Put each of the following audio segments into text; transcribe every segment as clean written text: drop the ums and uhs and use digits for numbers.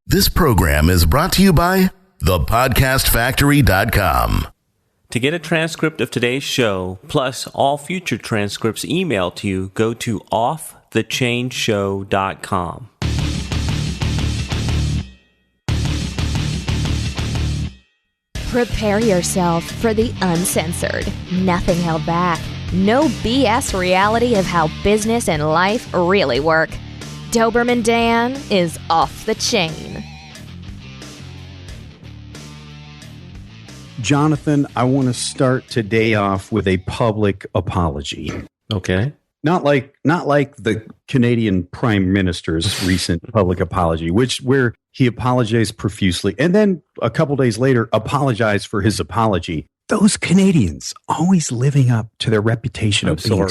This program is brought to you by thepodcastfactory.com. To get a transcript of today's show, plus all future transcripts emailed to you, go to offthechainshow.com. Prepare yourself for the uncensored, nothing held back, no BS reality of how business and life really work. Doberman Dan is off the chain. Jonathan, I want to start today off with a public apology. Okay. Not like the Canadian Prime Minister's recent public apology, where he apologized profusely and then a couple days later apologized for his apology. Those Canadians always living up to their reputation of being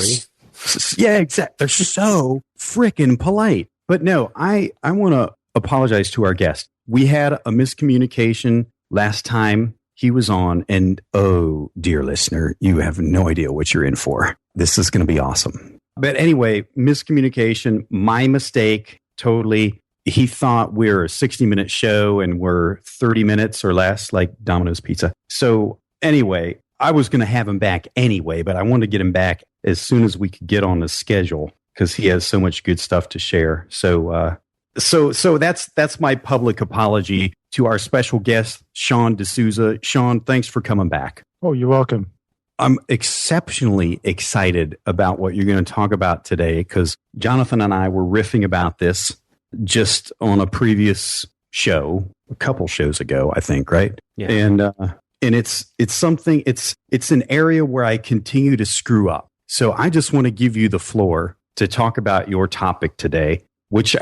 yeah, exactly. They're so freaking polite. But no, I want to apologize to our guest. We had a miscommunication last time he was on, and oh, dear listener, you have no idea what you're in for. This is going to be awesome. But anyway, miscommunication, my mistake, totally. He thought we're a 60-minute show and we're 30 minutes or less, like Domino's Pizza. So anyway, I was going to have him back anyway, but I wanted to get him back as soon as we could get on the schedule because he has so much good stuff to share. So that's my public apology to our special guest, Sean D'Souza. Sean, thanks for coming back. Oh, you're welcome. I'm exceptionally excited about what you're going to talk about today because Jonathan and I were riffing about this just on a previous show, a couple shows ago, I think, right? Yeah. And it's something, it's an area where I continue to screw up. So I just want to give you the floor to talk about your topic today, which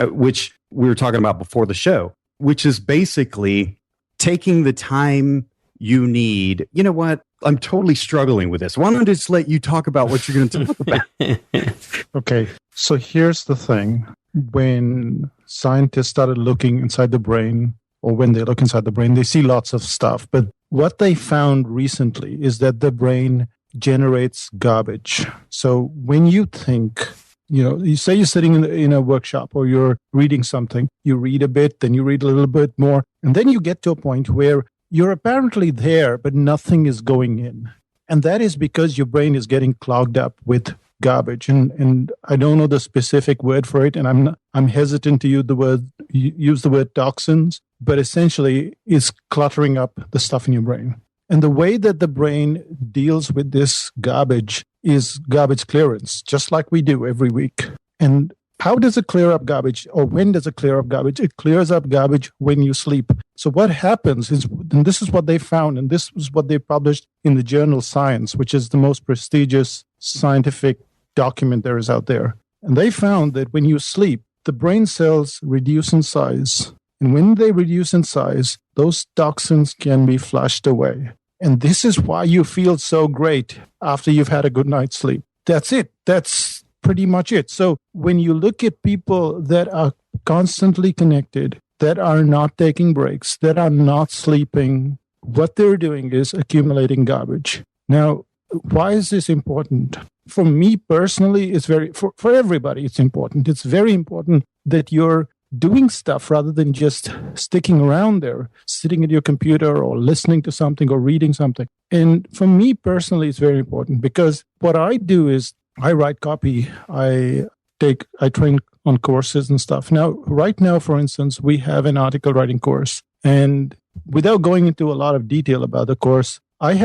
we were talking about before the show, which is basically taking the time you need. You know what? I'm totally struggling with this. Why don't I just let you talk about what you're going to talk about? Okay. So here's the thing. When scientists started looking inside the brain, or when they look inside the brain, they see lots of stuff. But what they found recently is that the brain generates garbage. So when you think, you say you're sitting in a workshop or you're reading something, you read a bit, then you read a little bit more, and then you get to a point where you're apparently there, but nothing is going in. And that is because your brain is getting clogged up with garbage. And I don't know the specific word for it, and I'm hesitant to use the word toxins, but essentially it's cluttering up the stuff in your brain. And the way that the brain deals with this garbage is garbage clearance, just like we do every week. And how does it clear up garbage, or when does it clear up garbage? It clears up garbage when you sleep. So what happens is, and this is what they found, and this is what they published in the journal Science, which is the most prestigious scientific document there is out there. And they found that when you sleep, the brain cells reduce in size. And when they reduce in size, those toxins can be flushed away. And this is why you feel so great after you've had a good night's sleep. That's it. That's pretty much it. So when you look at people that are constantly connected, that are not taking breaks, that are not sleeping, what they're doing is accumulating garbage. Now, why is this important? For me personally, it's for everybody, it's important. It's very important that you're doing stuff rather than just sticking around there, sitting at your computer or listening to something or reading something. And for me personally, it's very important because what I do is I write copy. I train on courses and stuff. Now, right now, for instance, we have an article writing course. And without going into a lot of detail about the course, I've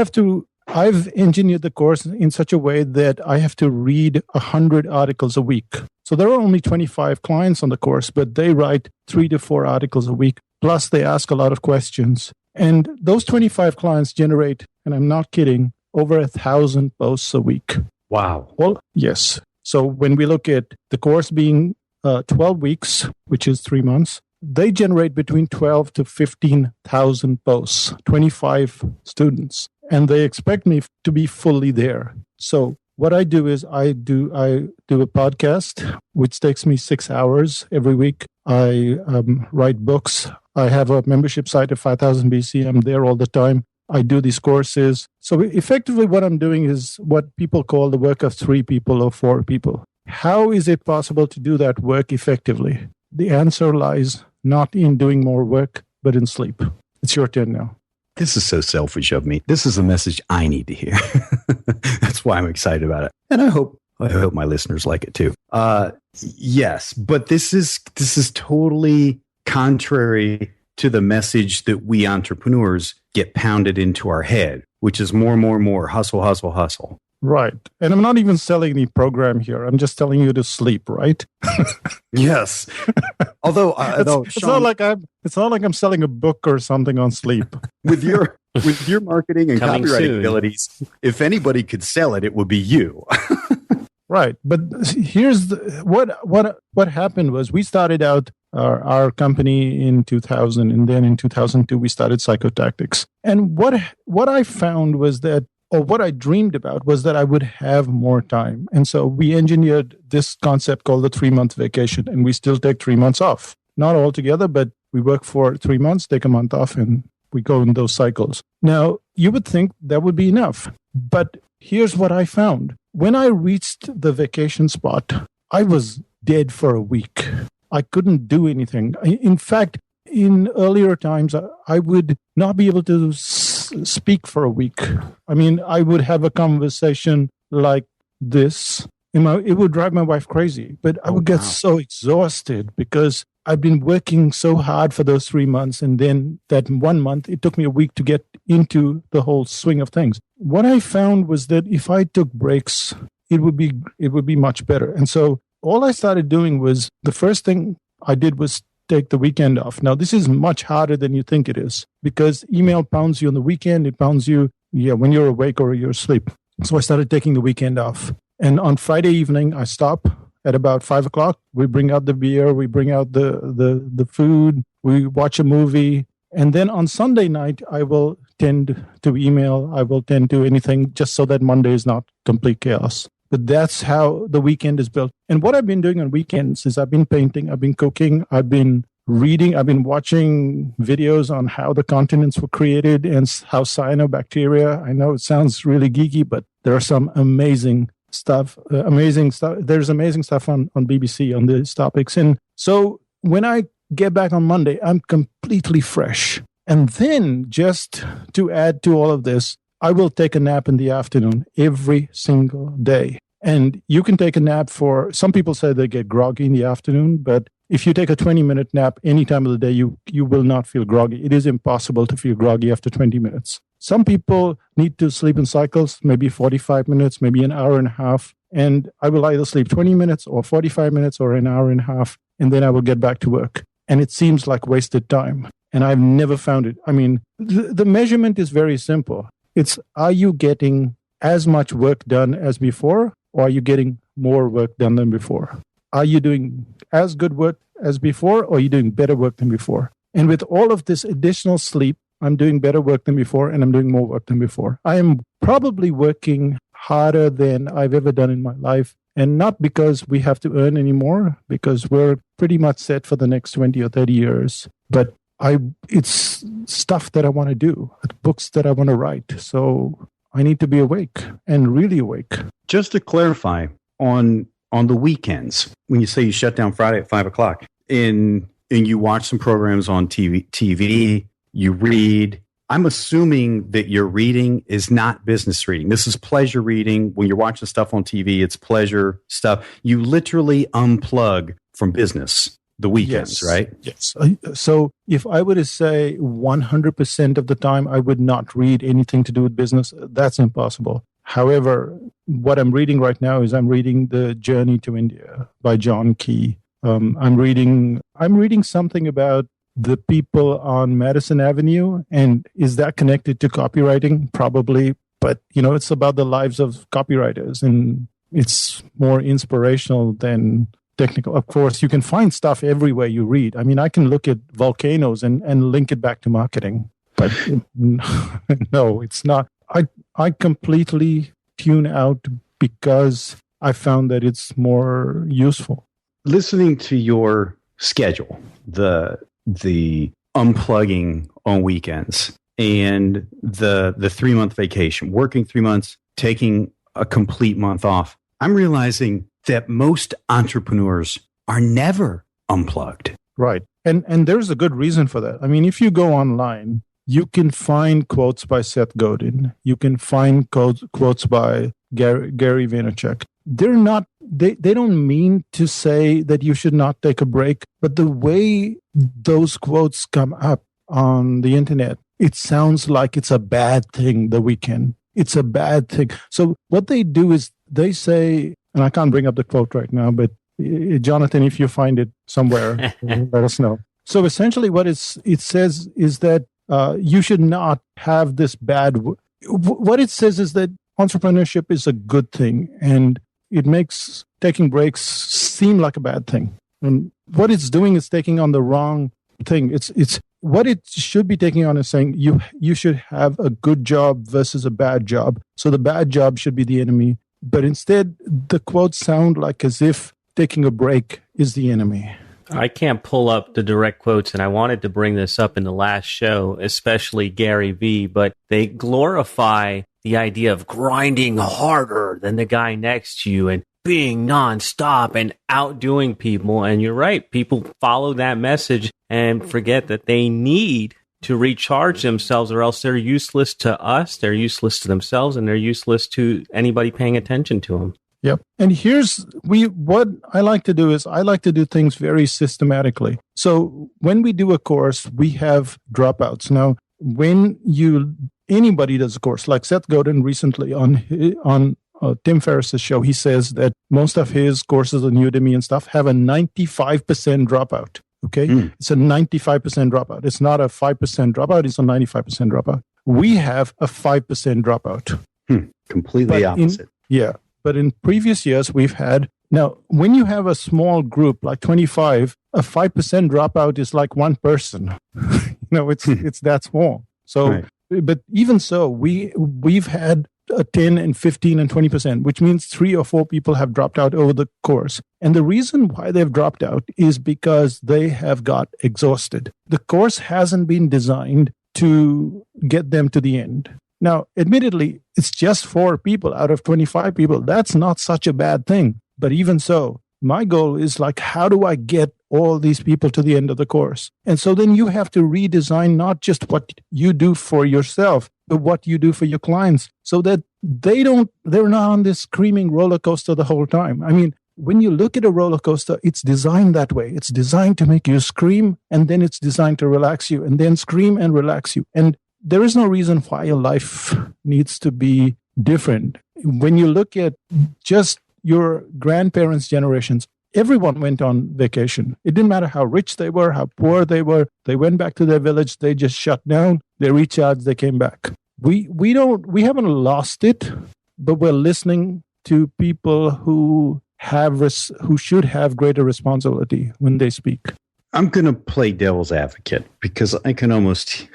engineered the course in such a way that I have to read 100 articles a week. So there are only 25 clients on the course, but they write 3 to 4 articles a week. Plus, they ask a lot of questions. And those 25 clients generate, and I'm not kidding, over 1,000 posts a week. Wow. Well, yes. So when we look at the course being 12 weeks, which is 3 months, they generate between 12 to 15,000 posts, 25 students. And they expect me to be fully there. So what I do is I do a podcast, which takes me 6 hours every week. I write books. I have a membership site at 5000 BC. I'm there all the time. I do these courses. So effectively what I'm doing is what people call the work of 3 people or 4 people. How is it possible to do that work effectively? The answer lies not in doing more work, but in sleep. It's your turn now. This is so selfish of me. This is a message I need to hear. That's why I'm excited about it. And I hope my listeners like it too. Yes, but this is totally contrary to the message that we entrepreneurs get pounded into our head, which is more, hustle, hustle, hustle. Right. And I'm not even selling any program here. I'm just telling you to sleep, right? Yes. Although it's Sean, not like I'm selling a book or something on sleep. with your marketing and Coming copywriting soon. abilities, if anybody could sell it, it would be you. Right. But here's what happened was we started out our company in 2000, and then in 2002 we started Psychotactics. And what I found was that, or what I dreamed about, was that I would have more time. And so we engineered this concept called the 3-month vacation, and we still take 3 months off. Not all together, but we work for 3 months, take a month off, and we go in those cycles. Now, you would think that would be enough. But here's what I found. When I reached the vacation spot, I was dead for a week. I couldn't do anything. In fact, in earlier times, I would not be able to speak for a week. I mean, I would have a conversation like this. It would drive my wife crazy, but I would get so exhausted because I've been working so hard for those 3 months. And then that 1 month, it took me a week to get into the whole swing of things. What I found was that if I took breaks, it would be much better. And so all I started doing was, the first thing I did was take the weekend off. Now, this is much harder than you think it is, because email pounds you on the weekend. It pounds you when you're awake or you're asleep. So I started taking the weekend off. And on Friday evening, I stop at about 5 o'clock. We bring out the beer, we bring out the food, we watch a movie. And then on Sunday night, I will tend to email. I will tend to anything, just so that Monday is not complete chaos. But that's how the weekend is built. And what I've been doing on weekends is I've been painting, I've been cooking, I've been reading, I've been watching videos on how the continents were created and how cyanobacteria. I know it sounds really geeky, but there are some amazing stuff. There's amazing stuff on BBC on these topics. And so when I get back on Monday, I'm completely fresh. And then, just to add to all of this, I will take a nap in the afternoon every single day. And you can take a nap some people say they get groggy in the afternoon, but if you take a 20-minute nap any time of the day, you will not feel groggy. It is impossible to feel groggy after 20 minutes. Some people need to sleep in cycles, maybe 45 minutes, maybe an hour and a half. And I will either sleep 20 minutes or 45 minutes or an hour and a half, and then I will get back to work. And it seems like wasted time. And I've never found it. I mean, the measurement is very simple. It's, are you getting as much work done as before, or are you getting more work done than before? Are you doing as good work as before, or are you doing better work than before? And with all of this additional sleep, I'm doing better work than before, and I'm doing more work than before. I am probably working harder than I've ever done in my life. And not because we have to earn anymore, because we're pretty much set for the next 20 or 30 years. But it's stuff that I want to do, books that I want to write. So I need to be awake and really awake. Just to clarify, on the weekends, when you say you shut down Friday at 5 o'clock, and you watch some programs on TV, you read, I'm assuming that your reading is not business reading. This is pleasure reading. When you're watching stuff on TV, it's pleasure stuff. You literally unplug from business the weekends, yes, right? Yes. So if I were to say 100% of the time I would not read anything to do with business, that's impossible. However, what I'm reading right now is I'm reading The Journey to India by John Key. I'm reading something about the people on Madison Avenue. And is that connected to copywriting? Probably. But, it's about the lives of copywriters, and it's more inspirational than technical. Of course, you can find stuff everywhere you read. I mean, I can look at volcanoes and link it back to marketing. But no, it's not. I completely tune out because I found that it's more useful. Listening to your schedule, the unplugging on weekends, and the 3-month vacation, working 3 months, taking a complete month off, I'm realizing that most entrepreneurs are never unplugged. Right. And there's a good reason for that. I mean, if you go online, you can find quotes by Seth Godin. You can find quotes by Gary Vaynerchuk. They don't mean to say that you should not take a break, but the way those quotes come up on the internet, it sounds like it's a bad thing, the weekend. It's a bad thing. So what they do is they say, and I can't bring up the quote right now, but Jonathan, if you find it somewhere, let us know. So essentially what it says is that you should not have this bad... What it says is that entrepreneurship is a good thing, and it makes taking breaks seem like a bad thing. And what it's doing is taking on the wrong thing. It's what it should be taking on is saying you should have a good job versus a bad job. So the bad job should be the enemy. But instead, the quotes sound like as if taking a break is the enemy. I can't pull up the direct quotes, and I wanted to bring this up in the last show, especially Gary Vee, but they glorify the idea of grinding harder than the guy next to you and being nonstop and outdoing people. And you're right, people follow that message and forget that they need to recharge themselves, or else they're useless to us, they're useless to themselves, and they're useless to anybody paying attention to them. Yep. And what I like to do is I like to do things very systematically. So when we do a course, we have dropouts. Now, when anybody does a course, like Seth Godin recently on Tim Ferriss's show, he says that most of his courses on Udemy and stuff have a 95% dropout. Okay. It's a 95% dropout. It's not a 5% dropout. It's a 95% dropout. We have a 5% dropout. Completely opposite. But in previous years, we've had, now, when you have a small group like 25, a 5% dropout is like one person. It's that small. So, right. But even so, we've had a 10 and 15 and 20%, which means 3 or 4 people have dropped out over the course. And the reason why they've dropped out is because they have got exhausted. The course hasn't been designed to get them to the end. Now, admittedly, it's just 4 people out of 25 people. That's not such a bad thing. But even so, my goal is like, how do I get all these people to the end of the course? And so then you have to redesign not just what you do for yourself, but what you do for your clients, so that they're not on this screaming roller coaster the whole time. I mean, when you look at a roller coaster, it's designed that way. It's designed to make you scream, and then it's designed to relax you, and then scream and relax you. And there is no reason why your life needs to be different. When you look at just your grandparents' generations, everyone went on vacation. It didn't matter how rich they were, how poor they were. They went back to their village. They just shut down. They recharged. They came back. We haven't lost it, but we're listening to people who should have greater responsibility when they speak. I'm going to play devil's advocate because I can almost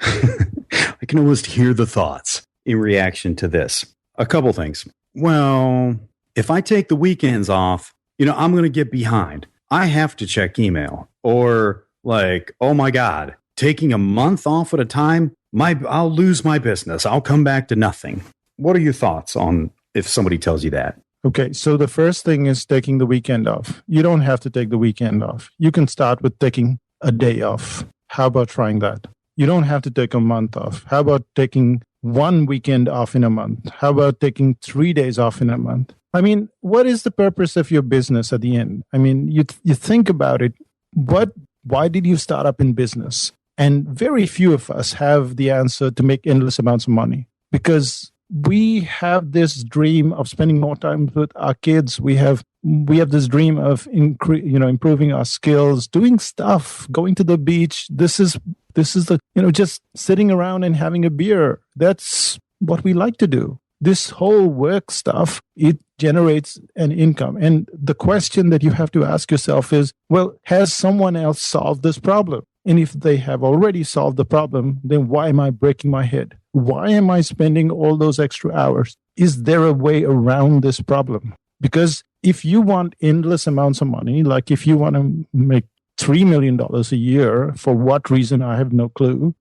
hear the thoughts in reaction to this. A couple things. Well, if I take the weekends off, I'm going to get behind. I have to check email, or like, oh my God, taking a month off at a time, I'll lose my business. I'll come back to nothing. What are your thoughts on if somebody tells you that? Okay, so the first thing is taking the weekend off. You don't have to take the weekend off. You can start with taking a day off. How about trying that? You don't have to take a month off. How about taking 1 weekend off in a month? How about taking 3 days off in a month? I mean, what is the purpose of your business at the end? I mean, you think about it. Why did you start up in business? And very few of us have the answer to make endless amounts of money, because we have this dream of spending more time with our kids. We have this dream of improving our skills, doing stuff, going to the beach. This is the just sitting around and having a beer. That's what we like to do. This whole work stuff, it generates an income. And the question that you have to ask yourself is, well, has someone else solved this problem? And if they have already solved the problem, then why am I breaking my head? Why am I spending all those extra hours? Is there a way around this problem? Because if you want endless amounts of money, like if you want to make $3 million a year, for what reason, I have no clue.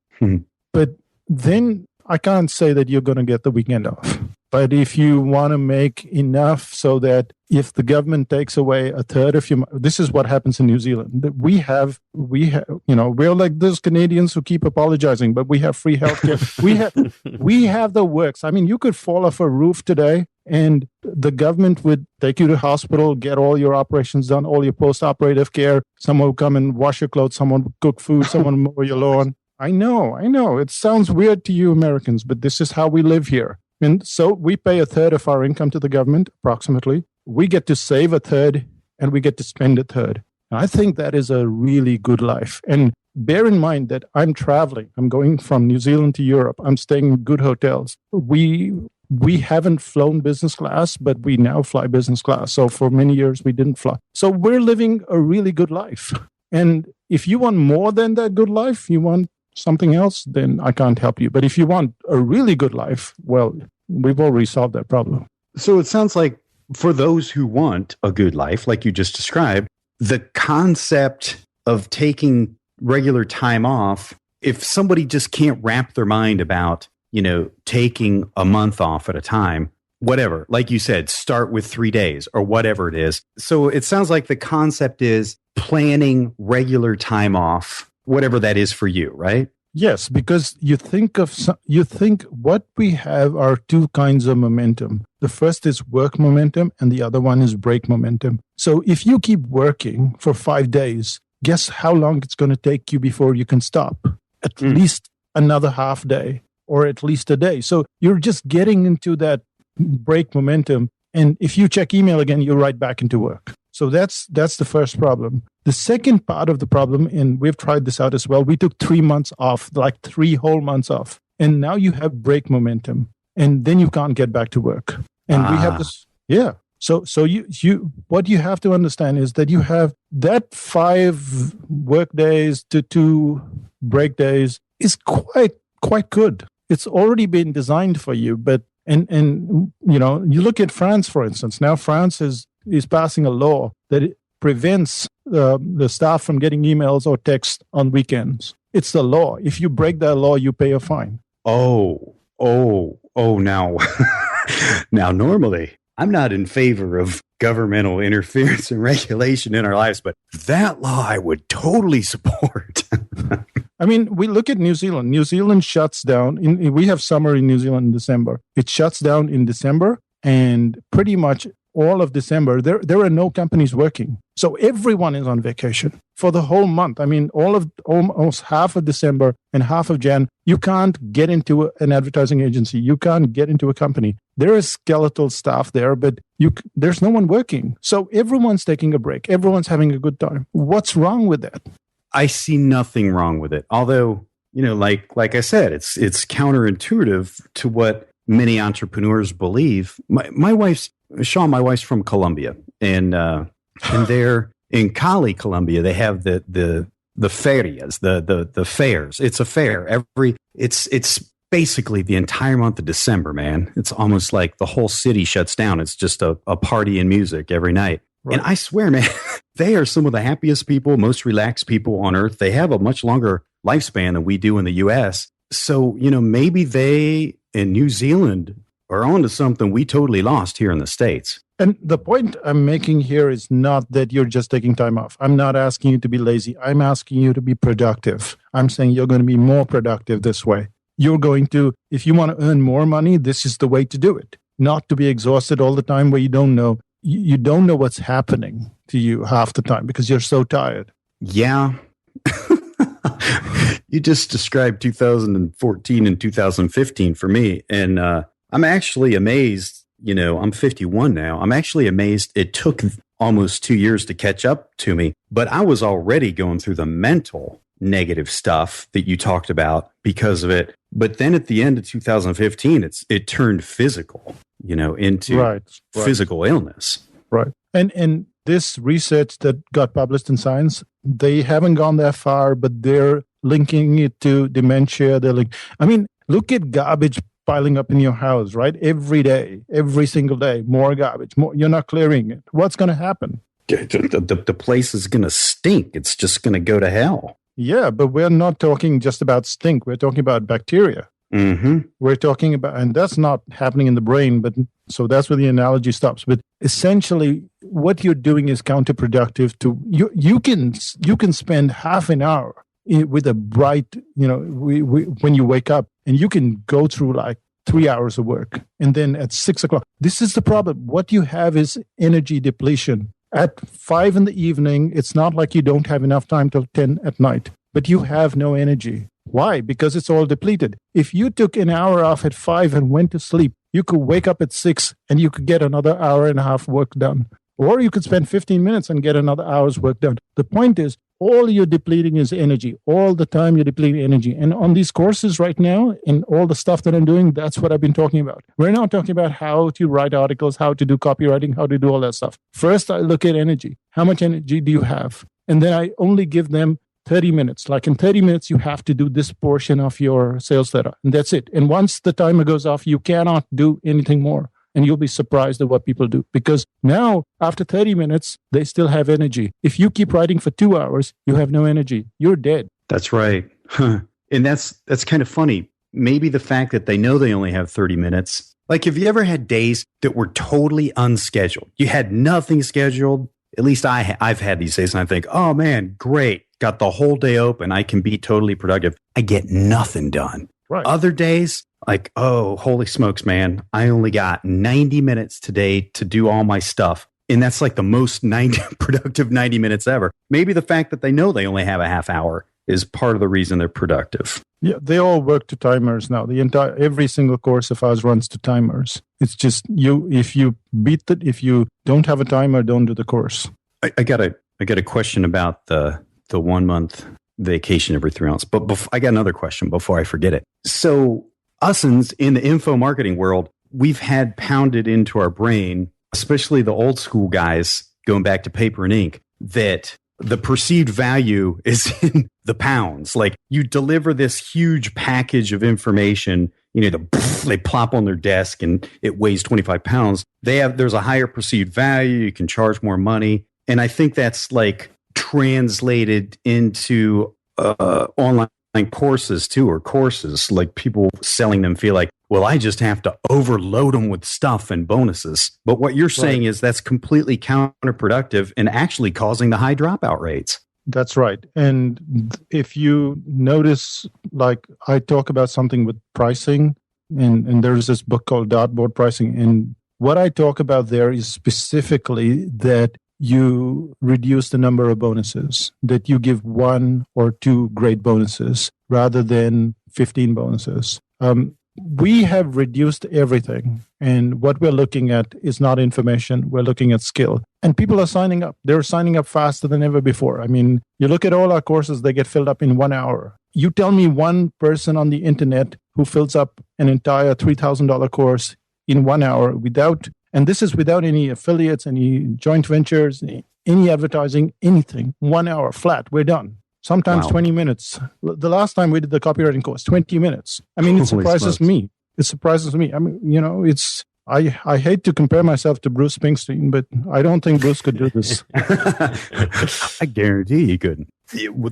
But then I can't say that you're going to get the weekend off. But if you want to make enough so that if the government takes away a third of your, this is what happens in New Zealand. We have, we're like those Canadians who keep apologizing, but we have free healthcare. we have the works. I mean, you could fall off a roof today and the government would take you to hospital, get all your operations done, all your post-operative care. Someone would come and wash your clothes. Someone would cook food. Someone would mow your lawn. I know. It sounds weird to you Americans, but this is how we live here. And so we pay a third of our income to the government, approximately. We get to save a third and we get to spend a third. And I think that is a really good life. And bear in mind that I'm traveling. I'm going from New Zealand to Europe. I'm staying in good hotels. We haven't flown business class, but we now fly business class. So for many years, we didn't fly. So we're living a really good life. And if you want more than that good life, you want something else, then I can't help you. But if you want a really good life, well, we've already solved that problem. So it sounds like for those who want a good life, like you just described, the concept of taking regular time off, if somebody just can't wrap their mind about, taking a month off at a time, whatever, like you said, start with 3 days or whatever it is. So it sounds like the concept is planning regular time off, whatever that is for you, right? Yes, because you think what we have are two kinds of momentum. The first is work momentum and the other one is break momentum. So if you keep working for 5 days, guess how long it's going to take you before you can stop? At least another half day or at least a day. So you're just getting into that break momentum. And if you check email again, you're right back into work. So that's the first problem. The second part of the problem, and we've tried this out as well, we took 3 months off, like 3 whole months off. And now you have break momentum. And then you can't get back to work. And we have this, yeah. So you what you have to understand is that you have that 5 work days to 2 break days is quite good. It's already been designed for you. But and you look at France, for instance. Now France is passing a law that it prevents the staff from getting emails or text on weekends. It's the law. If you break that law, you pay a fine. Oh, now, now normally I'm not in favor of governmental interference and regulation in our lives, but that law I would totally support. I mean, we look at New Zealand. New Zealand shuts down. We have summer in New Zealand in December. It shuts down in December, and pretty much all of December, there are no companies working. So everyone is on vacation for the whole month. I mean, almost half of December and half of Jan, you can't get into an advertising agency. You can't get into a company. There is skeletal staff there, but there's no one working. So everyone's taking a break. Everyone's having a good time. What's wrong with that? I see nothing wrong with it. Although, like I said, it's counterintuitive to what many entrepreneurs believe. My wife's from Colombia, and there in Cali, Colombia, they have the ferias, the fairs. It's a fair it's basically the entire month of December, man. It's almost like the whole city shuts down. It's just a party and music every night. Right. And I swear, man, they are some of the happiest people, most relaxed people on earth. They have a much longer lifespan than we do in the U.S. So, maybe they in New Zealand are onto something we totally lost here in the States. And the point I'm making here is not that you're just taking time off. I'm not asking you to be lazy. I'm asking you to be productive. I'm saying you're going to be more productive this way. You're going to, if you want to earn more money, this is the way to do it. Not to be exhausted all the time where you don't know what's happening to you half the time because you're so tired. Yeah. You just described 2014 and 2015 for me. And I'm actually amazed, I'm 51 now. I'm actually amazed it took almost 2 years to catch up to me. But I was already going through the mental negative stuff that you talked about because of it. But then at the end of 2015, it turned physical, into physical illness. Right. And this research that got published in Science, they haven't gone that far, but they're linking it to dementia. Look at garbage piling up in your house, right? Every day, every single day, more garbage. You're not clearing it. What's going to happen? The place is going to stink. It's just going to go to hell. Yeah, but we're not talking just about stink. We're talking about bacteria. We're talking about, and that's not happening in the brain, but so that's where the analogy stops. But essentially, what you're doing is counterproductive to you. You can spend half an hour with a bright, when you wake up, and you can go through like 3 hours of work, and then at 6 o'clock. This is the problem. What you have is energy depletion. At 5 in the evening, it's not like you don't have enough time till 10 at night, but you have no energy. Why? Because it's all depleted. If you took an hour off at 5 and went to sleep, you could wake up at 6 and you could get another hour and a half work done. Or you could spend 15 minutes and get another hour's work done. The point is, all you're depleting is energy. All the time you're depleting energy. And on these courses right now, in all the stuff that I'm doing, that's what I've been talking about. We're not talking about how to write articles, how to do copywriting, how to do all that stuff. First, I look at energy. How much energy do you have? And then I only give them 30 minutes. Like in 30 minutes, you have to do this portion of your sales letter. And that's it. And once the timer goes off, you cannot do anything more. And you'll be surprised at what people do. Because now, after 30 minutes, they still have energy. If you keep writing for 2 hours, you have no energy. You're dead. That's right. Huh. And that's kind of funny. Maybe the fact that they know they only have 30 minutes. Like, have you ever had days that were totally unscheduled? You had nothing scheduled. At least I've had these days, and I think, oh man, great. Got the whole day open. I can be totally productive. I get nothing done. Right. Other days, like, oh, holy smokes, man. I only got 90 minutes today to do all my stuff. And that's like the most productive 90 minutes ever. Maybe the fact that they know they only have a half hour is part of the reason they're productive. Yeah, they all work to timers now. Every single course of ours runs to timers. It's just if you don't have a timer, don't do the course. I got a question about the 1 month vacation every 3 months. But I got another question before I forget it. So usins in the info marketing world, we've had pounded into our brain, especially the old school guys going back to paper and ink, that the perceived value is in the pounds. Like, you deliver this huge package of information, they plop on their desk and it weighs 25 pounds. There's a higher perceived value. You can charge more money. And I think that's like translated into online courses too, or courses. Like, people selling them feel like, well, I just have to overload them with stuff and bonuses. But what you're saying is that's completely counterproductive and actually causing the high dropout rates. That's right. And if you notice, like, I talk about something with pricing, and there's this book called Dartboard Pricing. And what I talk about there is specifically that you reduce the number of bonuses, that you give 1 or 2 great bonuses rather than 15 bonuses. We have reduced everything. And what we're looking at is not information. We're looking at skill. And people are signing up. They're signing up faster than ever before. I mean, you look at all our courses, they get filled up in 1 hour. You tell me one person on the internet who fills up an entire $3,000 course in 1 hour and this is without any affiliates, any joint ventures, any advertising, anything. 1 hour flat, we're done. Sometimes 20 minutes. The last time we did the copywriting course, 20 minutes. I mean, it surprises me. It surprises me. I mean, I hate to compare myself to Bruce Springsteen, but I don't think Bruce could do this. I guarantee he couldn't.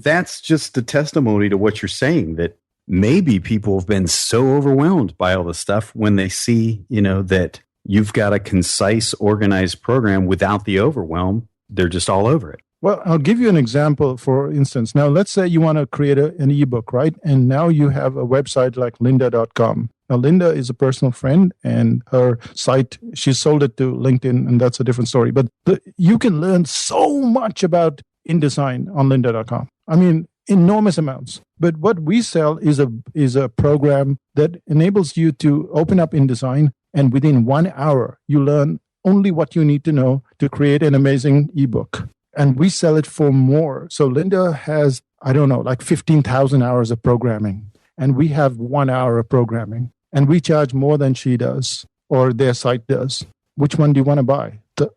That's just a testimony to what you're saying, that maybe people have been so overwhelmed by all this stuff when they see, that you've got a concise, organized program without the overwhelm. They're just all over it. Well, I'll give you an example, for instance. Now, let's say you want to create an ebook, right? And now you have a website like lynda.com. Now, Linda is a personal friend, and her site, she sold it to LinkedIn, and that's a different story. But you can learn so much about InDesign on lynda.com. I mean, enormous amounts. But what we sell is a program that enables you to open up InDesign, and within 1 hour, you learn only what you need to know to create an amazing ebook. And we sell it for more. So Linda has, like 15,000 hours of programming. And we have 1 hour of programming. And we charge more than she does, or their site does. Which one do you want to buy? The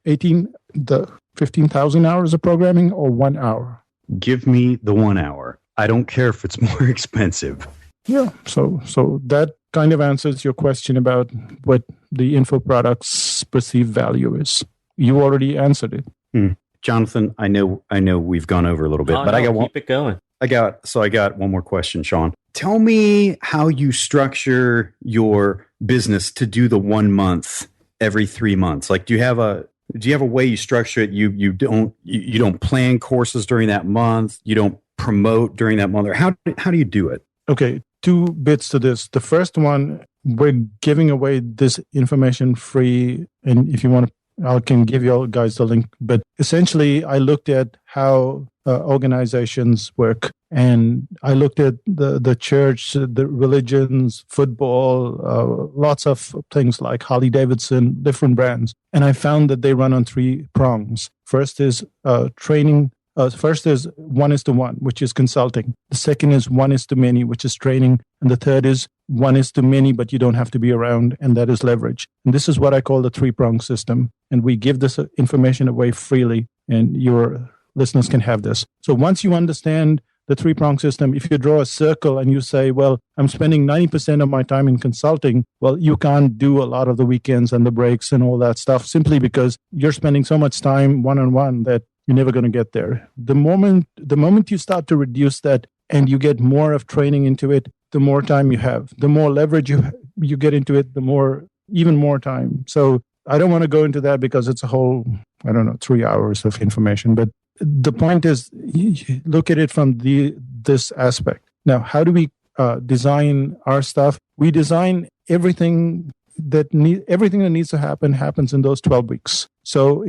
15,000 hours of programming, or 1 hour? Give me the 1 hour. I don't care if it's more expensive. Yeah. So that kind of answers your question about what the info product's perceived value is. You already answered it. Jonathan, I know we've gone over a little bit, but I got one. Keep it going. I got one more question, Sean. tell me how you structure your business to do the 1 month every 3 months. Like, do you have a way you structure it? You don't plan courses during that month. You don't promote during that month. Or how do you do it? Okay, 2 bits to this. The first one, we're giving away this information free, and if you want to, I can give you guys the link. But essentially, I looked at how organizations work, and I looked at the church, the religions, football, lots of things like Harley Davidson, different brands, and I found that they run on 3 prongs. First is training. First is 1:1, which is consulting. The second is 1:many, which is training. And the third is 1:many, but you don't have to be around, and that is leverage. And this is what I call the 3-prong system. And we give this information away freely, and your listeners can have this. So once you understand the 3-prong system, if you draw a circle and you say, well, I'm spending 90% of my time in consulting, well, you can't do a lot of the weekends and the breaks and all that stuff simply because you're spending so much time one-on-one that you're never going to get there. The moment you start to reduce that and you get more of training into it, the more time you have, the more leverage you get into it, even more time. So I don't want to go into that because it's a whole, 3 hours of information. But the point is, look at it from this aspect. Now, how do we design our stuff? We design everything that needs to happen happens in those 12 weeks. So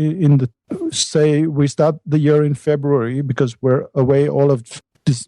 say we start the year in February because we're away all of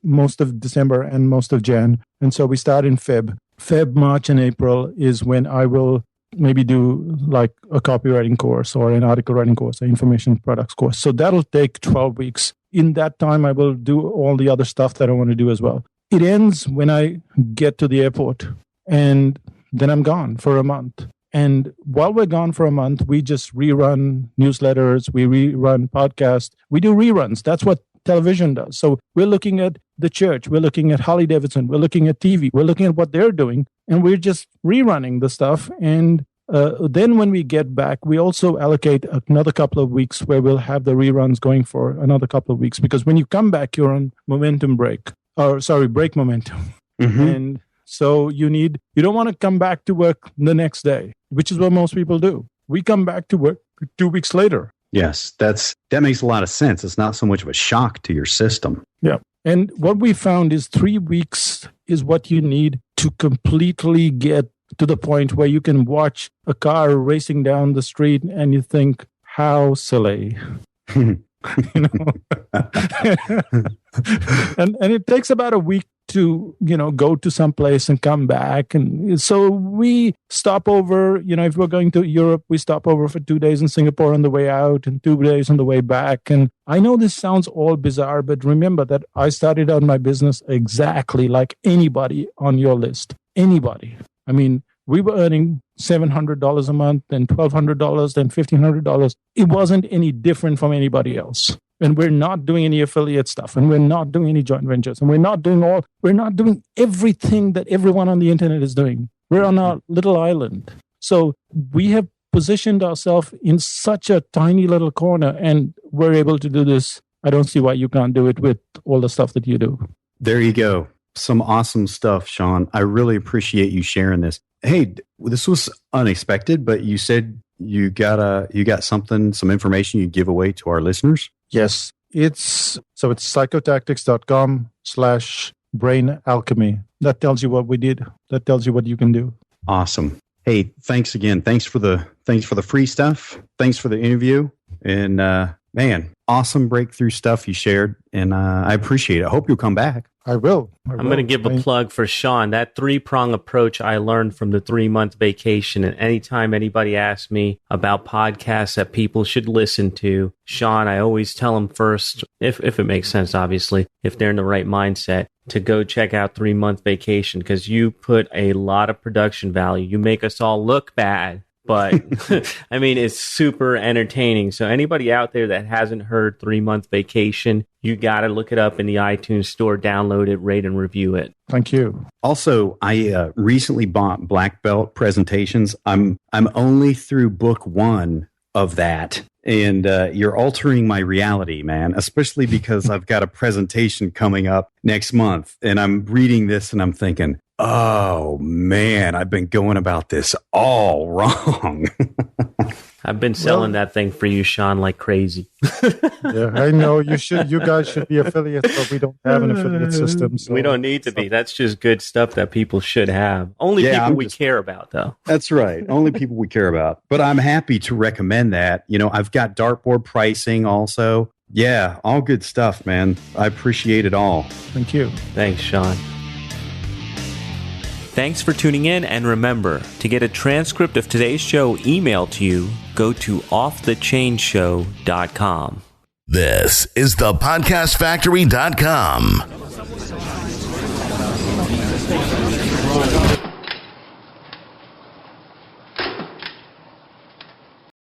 most of December and most of Jan. And so we start in Feb, March, and April is when I will maybe do like a copywriting course or an article writing course, an information products course. So that'll take 12 weeks. In that time, I will do all the other stuff that I want to do as well. It ends when I get to the airport, and then I'm gone for a month. And while we're gone for a month, we just rerun newsletters, we rerun podcasts, we do reruns. That's what television does. So we're looking at the church, we're looking at Harley Davidson, we're looking at TV, we're looking at what they're doing, and we're just rerunning the stuff. And then when we get back, we also allocate another couple of weeks where we'll have the reruns going for another couple of weeks. Because when you come back, you're on break momentum. Mm-hmm. And so you don't want to come back to work the next day, which is what most people do. We come back to work 2 weeks later. Yes, that makes a lot of sense. It's not so much of a shock to your system. Yeah. And what we found is 3 weeks is what you need to completely get to the point where you can watch a car racing down the street and you think, how silly. And it takes about a week to go to some place and come back. And so we stop over, if we're going to Europe, we stop over for 2 days in Singapore on the way out and 2 days on the way back. And I know this sounds all bizarre, but remember that I started out my business exactly like anybody on your list. Anybody. I mean, we were earning $700 a month, then $1,200, then $1,500. It wasn't any different from anybody else. And we're not doing any affiliate stuff, and we're not doing any joint ventures, and we're not doing everything that everyone on the internet is doing. We're on our little island. So we have positioned ourselves in such a tiny little corner, and we're able to do this. I don't see why you can't do it with all the stuff that you do. There you go. Some awesome stuff, Sean. I really appreciate you sharing this. Hey, this was unexpected, but you said you got some information you give away to our listeners? Yes. It's psychotactics.com/brain alchemy. That tells you what we did. That tells you what you can do. Awesome. Hey, thanks again. Thanks for the free stuff. Thanks for the interview. And man, awesome breakthrough stuff you shared. And I appreciate it. I hope you'll come back. I will. I'm going to give a plug for Sean. That 3-prong approach I learned from the 3-month vacation. And anytime anybody asks me about podcasts that people should listen to, Sean, I always tell them first, if it makes sense, obviously, if they're in the right mindset, to go check out 3-month vacation, because you put a lot of production value. You make us all look bad. But I mean, it's super entertaining. So anybody out there that hasn't heard 3-month vacation, you got to look it up in the iTunes store, download it, rate and review it. Thank you. Also, I recently bought Black Belt Presentations. I'm only through book 1 of that. And you're altering my reality, man, especially because I've got a presentation coming up next month. And I'm reading this and I'm thinking, oh, man, I've been going about this all wrong. I've been selling that thing for you, Sean, like crazy. Yeah, I know you should. You guys should be affiliates, but we don't have an affiliate system. So. We don't need to be. That's just good stuff that people should have. Only people we care about, though. That's right. Only people we care about. But I'm happy to recommend that. You know, I've got dartboard pricing also. Yeah, all good stuff, man. I appreciate it all. Thank you. Thanks, Sean. Thanks for tuning in, and remember, to get a transcript of today's show emailed to you, go to offthechainshow.com. This is the podcastfactory.com.